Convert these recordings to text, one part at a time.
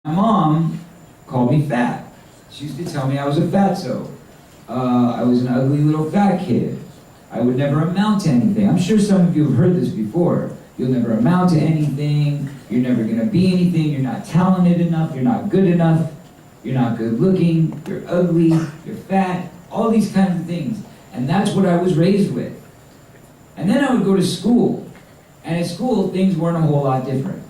My mom called me fat. She used to tell me I was a fatso. I was an ugly little fat kid. I would never amount to anything. I'm sure some of you have heard this before. You'll never amount to anything. You're never going to be anything. You're not talented enough. You're not good enough. You're not good looking. You're ugly. You're fat. All these kinds of things. And that's what I was raised with. And then I would go to school. And at school, things weren't a whole lot different.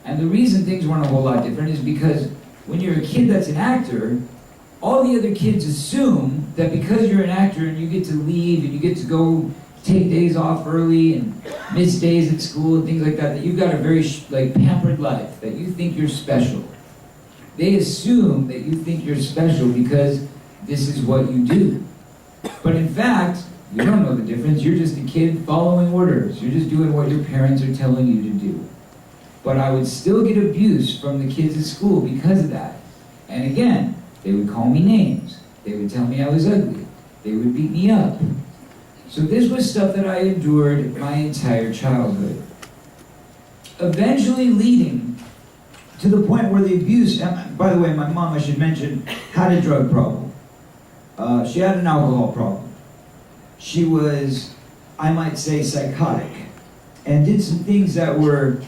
And the reason things weren't a whole lot different is because when you're a kid that's an actor, all the other kids assume that because you're an actor and you get to leave and you get to go take days off early and miss days at school and things like that, that you've got a very pampered life, that you think you're special. They assume that you think you're special because this is what you do. But in fact, you don't know the difference. You're just a kid following orders. You're just doing what your parents are telling you to do. But I would still get abuse from the kids at school because of that. And again, they would call me names. They would tell me I was ugly. They would beat me up. So this was stuff that I endured my entire childhood. Eventually leading to the point where the abuse, and by the way, my mom, I should mention, had a drug problem. She had an alcohol problem. She was, I might say, psychotic, and did some things that were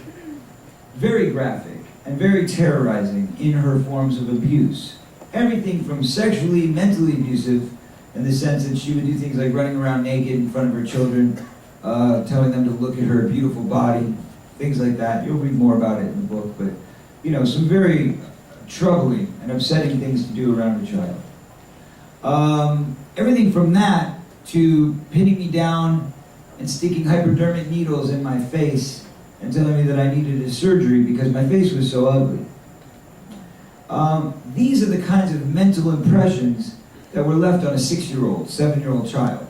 very graphic and very terrorizing in her forms of abuse. Everything from sexually, mentally abusive, in the sense that she would do things like running around naked in front of her children, telling them to look at her beautiful body, things like that. You'll read more about it in the book, but some very troubling and upsetting things to do around a child. Everything from that to pinning me down and sticking hypodermic needles in my face and telling me that I needed a surgery because my face was so ugly. These are the kinds of mental impressions that were left on a 6-year-old, 7-year-old child.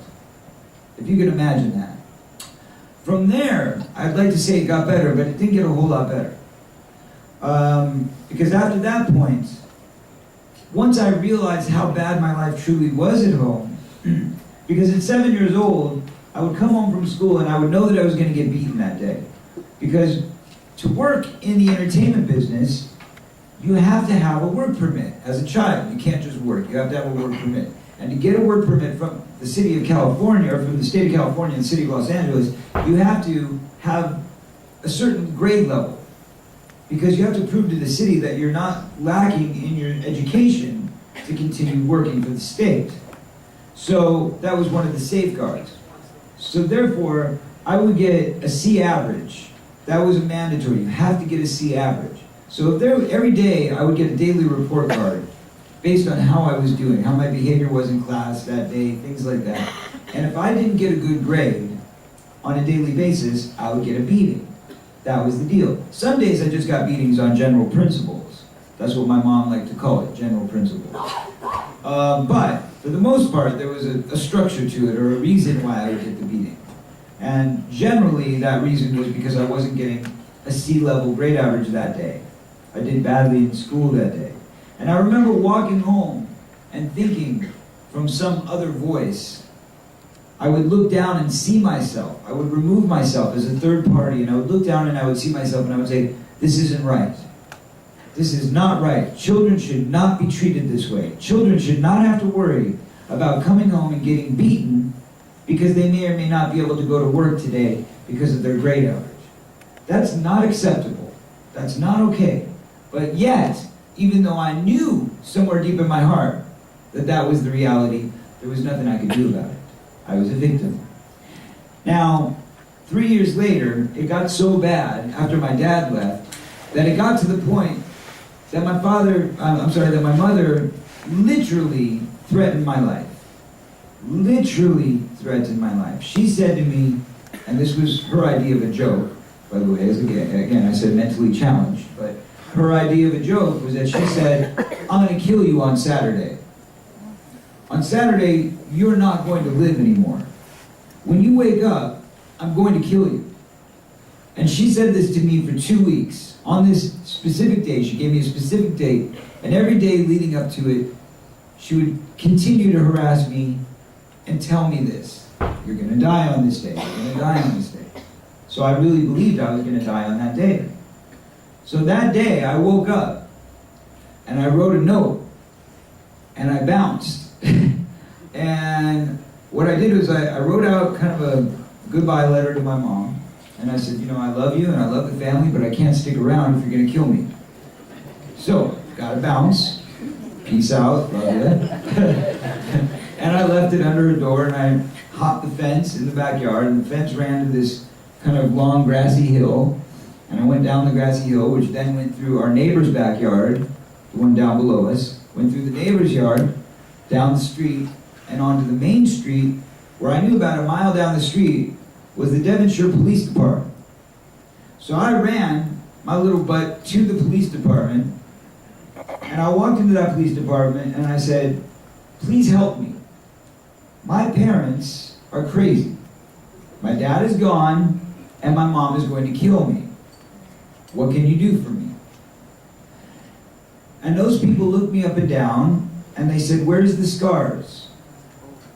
If you can imagine that. From there, I'd like to say it got better, but it didn't get a whole lot better. Because after that point, once I realized how bad my life truly was at home, because at 7 years old, I would come home from school and I would know that I was going to get beaten that day. Because to work in the entertainment business, you have to have a work permit as a child. You can't just work. You have to have a work permit. And to get a work permit from the city of California, or from the state of California and the city of Los Angeles, you have to have a certain grade level. Because you have to prove to the city that you're not lacking in your education to continue working for the state. So that was one of the safeguards. So therefore, I would get a C average. That was a mandatory. You have to get a C average. So every day I would get a daily report card based on how I was doing, how my behavior was in class that day, things like that. And if I didn't get a good grade on a daily basis, I would get a beating. That was the deal. Some days I just got beatings on general principles. That's what my mom liked to call it, general principles. But for the most part, there was a structure to it, or a reason why I would get the beating. And generally that reason was because I wasn't getting a C-level grade average that day. I did badly in school that day. And I remember walking home and thinking from some other voice, I would look down and see myself. I would remove myself as a third party, and I would look down and I would see myself and I would say, this isn't right. This is not right. Children should not be treated this way. Children should not have to worry about coming home and getting beaten because they may or may not be able to go to work today because of their grade average. That's not acceptable. That's not okay. But yet, even though I knew somewhere deep in my heart that that was the reality, there was nothing I could do about it. I was a victim. Now, 3 years later, it got so bad after my dad left that it got to the point that my mother literally threatened my life. Literally threatened my life. She said to me, and this was her idea of a joke, by the way, again I said mentally challenged, but her idea of a joke was that she said, I'm going to kill you on Saturday. On Saturday, you're not going to live anymore. When you wake up, I'm going to kill you. And she said this to me for 2 weeks. On this specific day, she gave me a specific date, and every day leading up to it, she would continue to harass me and tell me this. You're going to die on this day. You're going to die on this day. So I really believed I was going to die on that day. So that day, I woke up, and I wrote a note, and I bounced. And what I did was I wrote out kind of a goodbye letter to my mom, and I said, you know, I love you and I love the family, but I can't stick around if you're gonna kill me. So, gotta bounce, peace out, love you. And I left it under a door, and I hopped the fence in the backyard, and the fence ran to this kind of long grassy hill, and I went down the grassy hill, which then went through our neighbor's backyard, the one down below us, went through the neighbor's yard, down the street, and onto the main street, where I knew about a mile down the street was the Devonshire Police Department. So I ran my little butt to the police department, and I walked into that police department and I said, please help me. My parents are crazy. My dad is gone, and my mom is going to kill me. What can you do for me? And those people looked me up and down, and they said, where's the scars?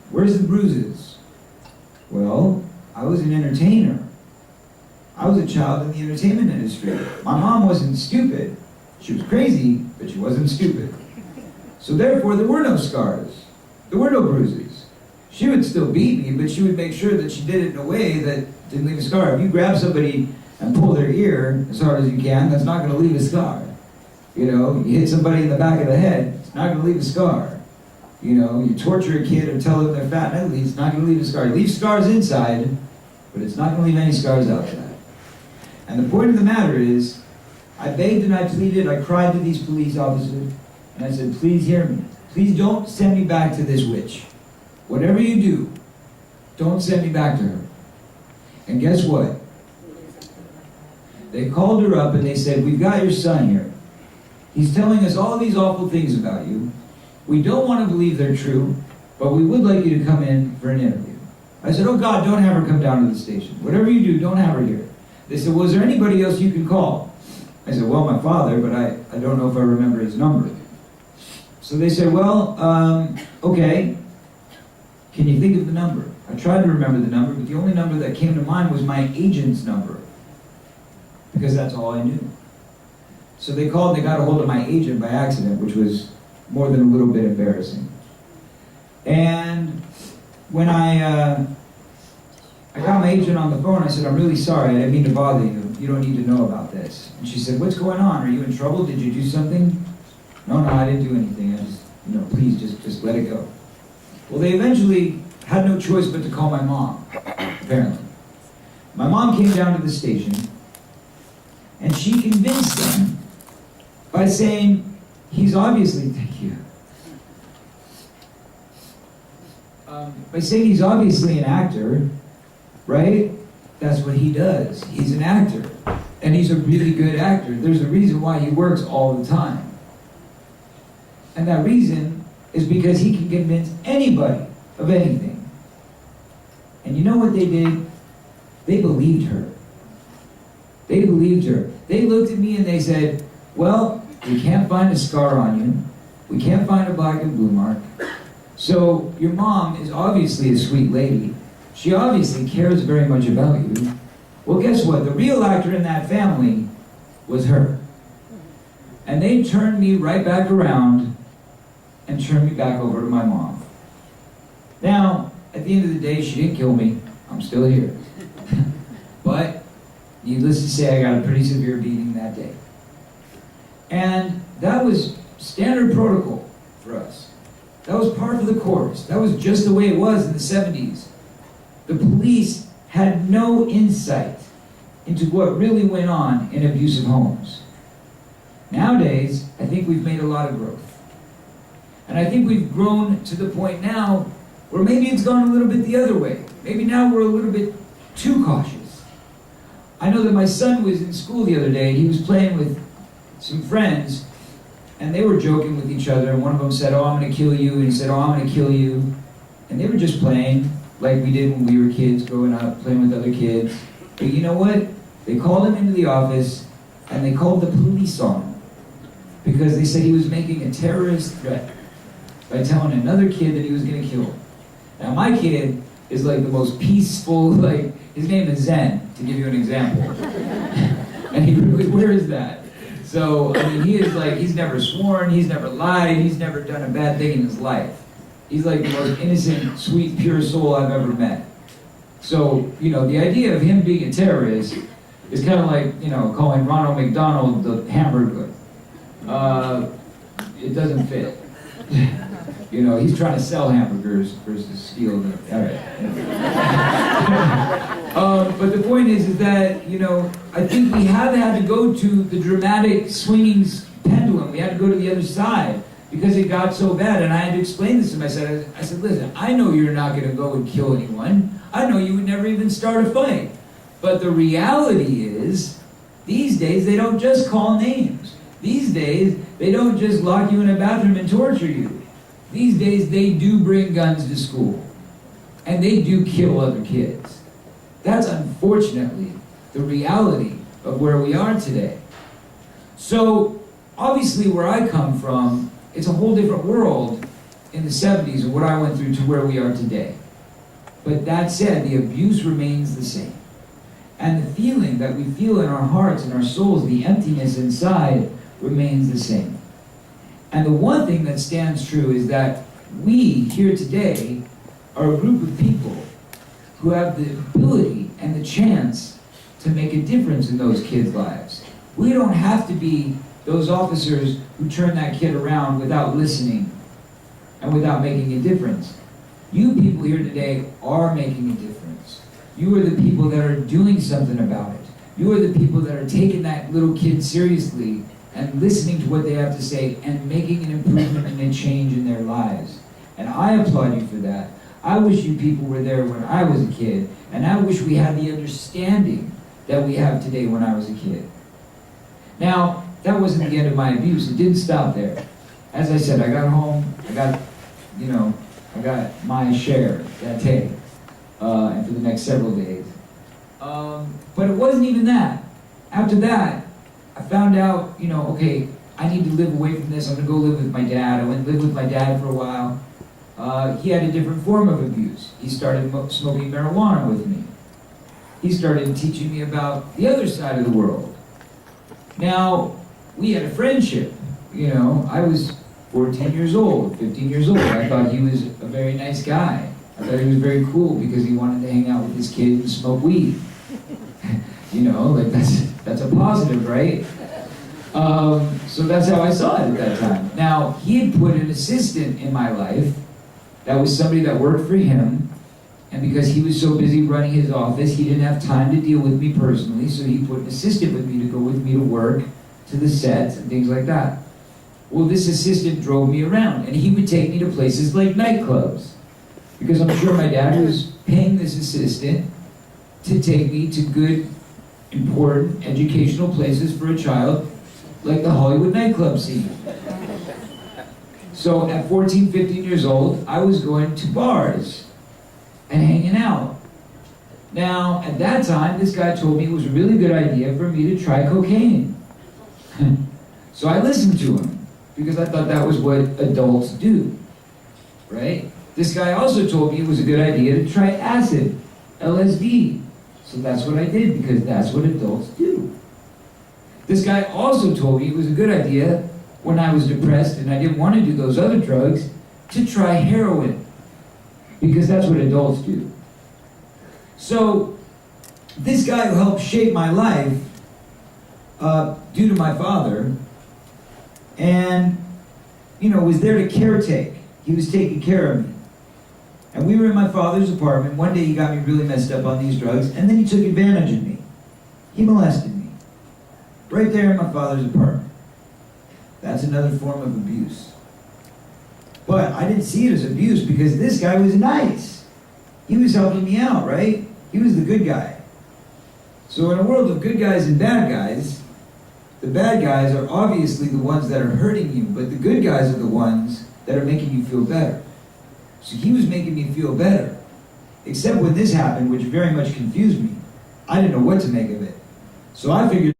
Where's the bruises? Well, I was an entertainer. I was a child in the entertainment industry. My mom wasn't stupid. She was crazy, but she wasn't stupid. So therefore, there were no scars. There were no bruises. She would still beat me, but she would make sure that she did it in a way that didn't leave a scar. If you grab somebody and pull their ear as hard as you can, that's not going to leave a scar. You know, you hit somebody in the back of the head, it's not going to leave a scar. You know, you torture a kid or tell them they're fat and ugly, it's not going to leave a scar. It leaves scars inside, but it's not going to leave any scars outside. And the point of the matter is, I begged and I pleaded, I cried to these police officers, and I said, please hear me. Please don't send me back to this witch. Whatever you do, don't send me back to her. And guess what? They called her up and they said, we've got your son here. He's telling us all these awful things about you. We don't want to believe they're true, but we would like you to come in for an interview. I said, oh God, don't have her come down to the station. Whatever you do, don't have her here. They said, well, is there anybody else you can call? I said, well, my father, but I don't know if I remember his number. So they said, well, okay. Can you think of the number? I tried to remember the number, but the only number that came to mind was my agent's number, because that's all I knew. So they called and they got a hold of my agent by accident, which was more than a little bit embarrassing. And when I got my agent on the phone, I said, I'm really sorry, I didn't mean to bother you. You don't need to know about this. And she said, what's going on? Are you in trouble? Did you do something? No, I didn't do anything. I just, please just let it go. Well, they eventually had no choice but to call my mom, apparently. My mom came down to the station, and she convinced them by saying, he's obviously, thank you, by saying he's obviously an actor, right? That's what he does. He's an actor, and he's a really good actor. There's a reason why he works all the time. And that reason is because he can convince anybody of anything. And you know what they did? They believed her. They believed her. They looked at me and they said, well, we can't find a scar on you. We can't find a black and blue mark. So your mom is obviously a sweet lady. She obviously cares very much about you. Well, guess what? The real actor in that family was her. And they turned me right back around and turned me back over to my mom. Now, at the end of the day, she didn't kill me. I'm still here. But, needless to say, I got a pretty severe beating that day. And that was standard protocol for us. That was part of the course. That was just the way it was in the 70s. The police had no insight into what really went on in abusive homes. Nowadays, I think we've made a lot of growth. And I think we've grown to the point now where maybe it's gone a little bit the other way. Maybe now we're a little bit too cautious. I know that my son was in school the other day, and he was playing with some friends, and they were joking with each other, and one of them said, oh, I'm going to kill you, and he said, oh, I'm going to kill you. And they were just playing like we did when we were kids, growing up, playing with other kids. But you know what? They called him into the office, and they called the police on him, because they said he was making a terrorist threat by telling another kid that he was going to kill him. Now, my kid is like the most peaceful, his name is Zen, to give you an example. And he really wears that. So, I mean, he's never sworn, he's never lied, he's never done a bad thing in his life. He's like the most innocent, sweet, pure soul I've ever met. So, the idea of him being a terrorist is kind of like, calling Ronald McDonald the hamburger. It doesn't fit. He's trying to sell hamburgers versus steal them. All right. But the point is that, I think we have had to go to the dramatic swinging pendulum. We had to go to the other side because it got so bad. And I had to explain this to him. I said, listen, I know you're not going to go and kill anyone. I know you would never even start a fight. But the reality is, these days, they don't just call names. These days, they don't just lock you in a bathroom and torture you. These days, they do bring guns to school. And they do kill other kids. That's unfortunately the reality of where we are today. So, obviously where I come from, it's a whole different world in the 70s and what I went through to where we are today. But that said, the abuse remains the same. And the feeling that we feel in our hearts and our souls, the emptiness inside, remains the same. And the one thing that stands true is that we here today are a group of people who have the ability and the chance to make a difference in those kids' lives. We don't have to be those officers who turn that kid around without listening and without making a difference. You people here today are making a difference. You are the people that are doing something about it. You are the people that are taking that little kid seriously and listening to what they have to say and making an improvement and a change in their lives. And I applaud you for that. I wish you people were there when I was a kid, and I wish we had the understanding that we have today when I was a kid. Now, that wasn't the end of my abuse. It didn't stop there. As I said, I got home, I got my share that day, and for the next several days. But it wasn't even that. After that, I found out, okay, I need to live away from this. I'm going to go live with my dad. I went and lived with my dad for a while. He had a different form of abuse. He started smoking marijuana with me. He started teaching me about the other side of the world. Now, we had a friendship. I was 14 years old, 15 years old. I thought he was a very nice guy. I thought he was very cool because he wanted to hang out with his kids and smoke weed. That's a positive, right? So that's how I saw it at that time. Now, he had put an assistant in my life that was somebody that worked for him, and because he was so busy running his office, he didn't have time to deal with me personally, so he put an assistant with me to go with me to work, to the sets, and things like that. Well, this assistant drove me around, and he would take me to places like nightclubs, because I'm sure my dad was paying this assistant to take me to good, important, educational places for a child, like the Hollywood nightclub scene. So at 14, 15 years old, I was going to bars and hanging out. Now, at that time, this guy told me it was a really good idea for me to try cocaine. So I listened to him, because I thought that was what adults do, right? This guy also told me it was a good idea to try acid, LSD. So that's what I did, because that's what adults do. This guy also told me it was a good idea, when I was depressed and I didn't want to do those other drugs, to try heroin, because that's what adults do. So, this guy who helped shape my life, due to my father, and, was there to caretake. He was taking care of me. And we were in my father's apartment. One day he got me really messed up on these drugs, and then he took advantage of me. He molested me. Right there in my father's apartment. That's another form of abuse. But I didn't see it as abuse because this guy was nice. He was helping me out, right? He was the good guy. So in a world of good guys and bad guys, the bad guys are obviously the ones that are hurting you, but the good guys are the ones that are making you feel better. So he was making me feel better. Except when this happened, which very much confused me. I didn't know what to make of it. So I figured